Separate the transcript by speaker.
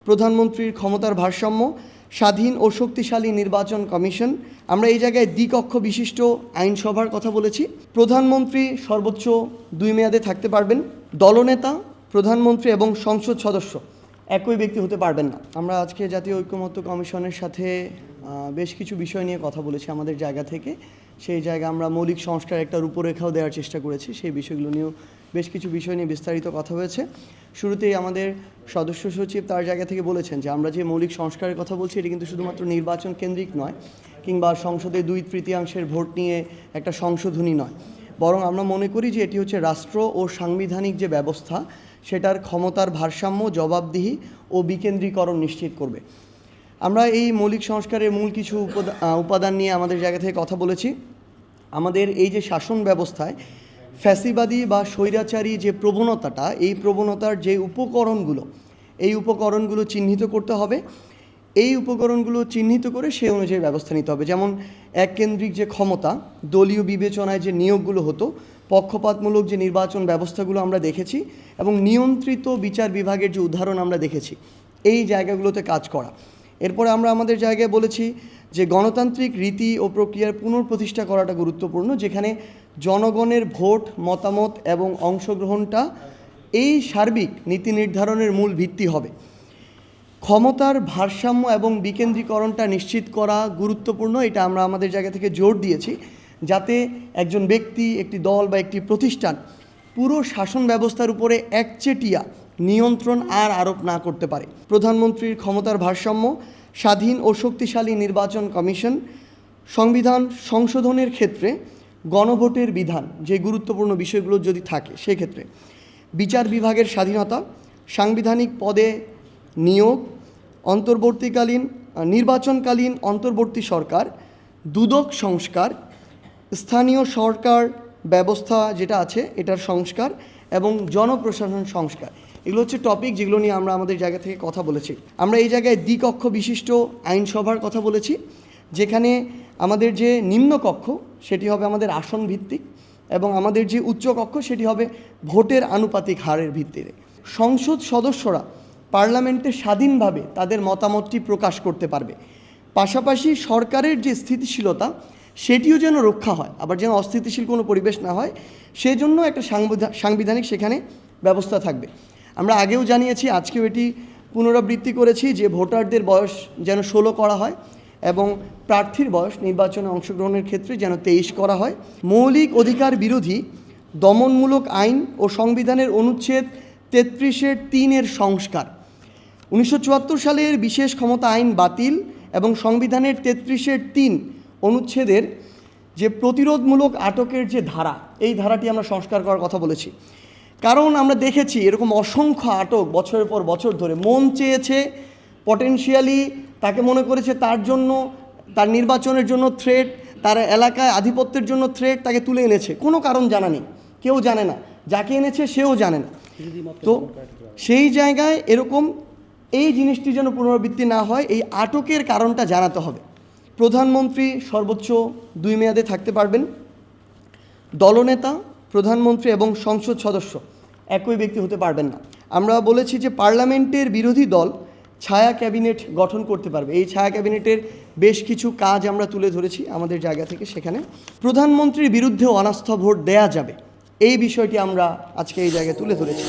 Speaker 1: প্রধানমন্ত্রীর ক্ষমতার ভারসাম্য, স্বাধীন ও শক্তিশালী নির্বাচন কমিশন। আমরা এই জায়গায় দ্বিকক্ষ বিশিষ্ট আইনসভার কথা বলেছি। প্রধানমন্ত্রী সর্বোচ্চ 2 মেয়াদে থাকতে পারবেন। দলনেতা, প্রধানমন্ত্রী এবং সংসদ সদস্য একই ব্যক্তি হতে পারবেন না। আমরা আজকে জাতীয় ঐক্যমত্য কমিশনের সাথে বেশ কিছু বিষয় নিয়ে কথা বলেছি আমাদের জায়গা থেকে। সেই জায়গায় আমরা মৌলিক সংস্কার একটা রূপরেখাও দেওয়ার চেষ্টা করেছি। সেই বিষয়গুলো নিয়েও বেশ কিছু বিষয় নিয়ে বিস্তারিত কথা হয়েছে। শুরুতেই আমাদের সদস্য সচিব তার জায়গা থেকে বলেছেন যে আমরা যে মৌলিক সংস্কারের কথা বলছি এটি কিন্তু শুধুমাত্র নির্বাচন কেন্দ্রিক নয়, কিংবা সংসদে 2/3 ভোট নিয়ে একটা সংশোধনী নয়, বরং আমরা মনে করি যে এটি হচ্ছে রাষ্ট্র ও সাংবিধানিক যে ব্যবস্থা সেটার ক্ষমতার ভারসাম্য, জবাবদিহি ও বিকেন্দ্রীকরণ নিশ্চিত করবে। আমরা এই মৌলিক সংস্কারের মূল কিছু উপাদান নিয়ে আমাদের জায়গা থেকে কথা বলেছি। আমাদের এই যে শাসন ব্যবস্থায় ফ্যাসিবাদী বা স্বৈরাচারী যে প্রবণতাটা, এই প্রবণতার যে উপকরণগুলো চিহ্নিত করতে হবে। এই উপকরণগুলো চিহ্নিত করে সেই অনুযায়ী ব্যবস্থা নিতে হবে। যেমন এককেন্দ্রিক যে ক্ষমতা, দলীয় বিবেচনায় যে নিয়োগগুলো হতো, পক্ষপাতমূলক যে নির্বাচন ব্যবস্থাগুলো আমরা দেখেছি, এবং নিয়ন্ত্রিত বিচার বিভাগের যে উদাহরণ আমরা দেখেছি, এই জায়গাগুলোতে কাজ করা। এরপরে আমরা আমাদের জায়গায় বলেছি যে গণতান্ত্রিক রীতি ও প্রক্রিয়ার পুনঃপ্রতিষ্ঠা করাটা গুরুত্বপূর্ণ, যেখানে জনগণের ভোট, মতামত এবং অংশগ্রহণটা এই সার্বিক নীতি নির্ধারণের মূল ভিত্তি হবে। ক্ষমতার ভারসাম্য এবং বিকেন্দ্রীকরণটা নিশ্চিত করা গুরুত্বপূর্ণ, এটা আমরা আমাদের জায়গা থেকে জোর দিয়েছি, যাতে একজন ব্যক্তি, একটি দল বা একটি প্রতিষ্ঠান পুরো শাসন ব্যবস্থার উপরে একচেটিয়া নিয়ন্ত্রণ আর আরোপ না করতে পারে। প্রধানমন্ত্রীর ক্ষমতার ভারসাম্য, স্বাধীন ও শক্তিশালী নির্বাচন কমিশন, সংবিধান সংশোধনের ক্ষেত্রে গণভোটের বিধান, যে গুরুত্বপূর্ণ বিষয়গুলো যদি থাকে সেক্ষেত্রে বিচার বিভাগের স্বাধীনতা, সাংবিধানিক পদে নিয়োগ, নির্বাচনকালীন অন্তর্বর্তী সরকার, দুদক সংস্কার, স্থানীয় সরকার ব্যবস্থা যেটা আছে এটার সংস্কার, এবং জনপ্রশাসন সংস্কার। এগুলো হচ্ছে টপিক যেগুলো নিয়ে আমরা আমাদের জায়গা থেকে কথা বলেছি। আমরা এই জায়গায় দ্বিকক্ষ বিশিষ্ট আইনসভার কথা বলেছি, যেখানে আমাদের যে নিম্নকক্ষ সেটি হবে আমাদের আসন ভিত্তিক, এবং আমাদের যে উচ্চকক্ষ সেটি হবে ভোটের আনুপাতিক হারের ভিত্তিতে। সংসদ সদস্যরা পার্লামেন্টে স্বাধীনভাবে তাদের মতামতটি প্রকাশ করতে পারবে। পাশাপাশি সরকারের যে স্থিতিশীলতা সেটিও যেন রক্ষা হয়, আবার যেন অস্থিতিশীল কোনো পরিবেশ না হয়, সেজন্য একটা সাংবিধানিক সেখানে ব্যবস্থা থাকবে। আমরা আগেও জানিয়েছি, আজকেও এটি পুনরাবৃত্তি করেছি, যে ভোটারদের বয়স যেন 16 করা হয়, এবং প্রার্থীর বয়স নির্বাচনে অংশগ্রহণের ক্ষেত্রে যেন 23 করা হয়। মৌলিক অধিকার বিরোধী দমনমূলক আইন ও সংবিধানের অনুচ্ছেদ 33(3) সংস্কার, 1974 সালের বিশেষ ক্ষমতা আইন বাতিল, এবং সংবিধানের 33(3) অনুচ্ছেদের যে প্রতিরোধমূলক আটকের যে ধারা, এই ধারাটি আমরা সংস্কার করার কথা বলেছি। কারণ আমরা দেখেছি এরকম অসংখ্য আটক বছরের পর বছর ধরে, মন চেয়েছে, পটেনশিয়ালি তাকে মনে করেছে তার জন্য, তার নির্বাচনের জন্য থ্রেট, তার এলাকায় আধিপত্যের জন্য থ্রেট, তাকে তুলে এনেছে, কোনো কারণ জানা নেই, কেউ জানে না, যাকে এনেছে সেও জানে না। তো সেই জায়গায় এরকম এই জিনিসটি যেন পুনরাবৃত্তি না হয়, এই আটকের কারণটা জানাতে হবে। প্রধানমন্ত্রী সর্বোচ্চ 2 মেয়াদে থাকতে পারবেন। দলনেতা, প্রধানমন্ত্রী এবং সংসদ সদস্য একই ব্যক্তি হতে পারবেন না। আমরা বলেছি যে পার্লামেন্টের বিরোধী দল ছায়া ক্যাবিনেট গঠন করতে পারবে। এই ছায়া ক্যাবিনেটের বেশ কিছু কাজ আমরা তুলে ধরেছি আমাদের জায়গা থেকে। সেখানে প্রধানমন্ত্রীর বিরুদ্ধেও অনাস্থা ভোট দেয়া যাবে, এই বিষয়টি আমরা আজকে এই জায়গায় তুলে ধরেছি।